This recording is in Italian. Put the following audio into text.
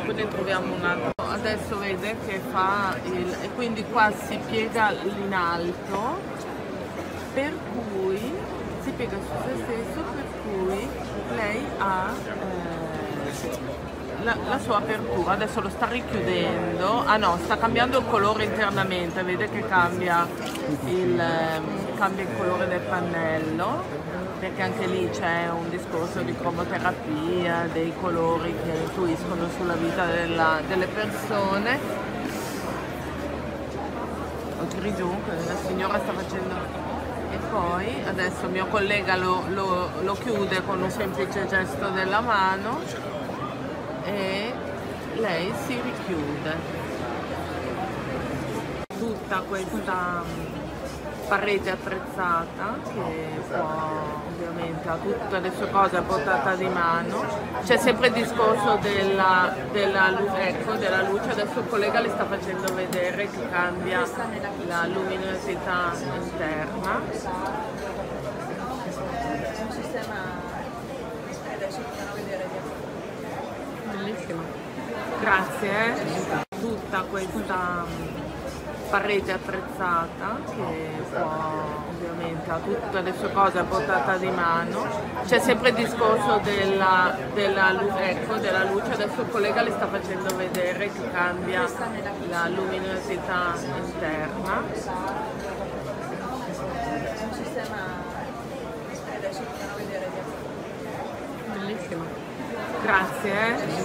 Poi ne troviamo un altro. Adesso vede che fa il... e quindi qua si piega in alto, per cui si piega su se stesso, per cui lei ha la sua apertura. Adesso lo sta richiudendo, ah no, sta cambiando il colore internamente, vede che cambia il colore del pannello, perché anche lì c'è un discorso di cromoterapia, dei colori che influiscono sulla vita delle persone. Ho grigio che la signora sta facendo, e poi adesso il mio collega lo chiude con un semplice gesto della mano e lei si richiude. Tutta questa parete attrezzata che può, ovviamente ha tutte le sue cose a portata di mano. C'è sempre il discorso della luce. Adesso il collega le sta facendo vedere che cambia la luminosità interna. Bellissimo, grazie. Tutta questa parete attrezzata che può, ovviamente ha tutte le sue cose a portata di mano. C'è sempre il discorso della luce. Adesso il collega le sta facendo vedere che cambia la luminosità interna. Bellissimo, grazie.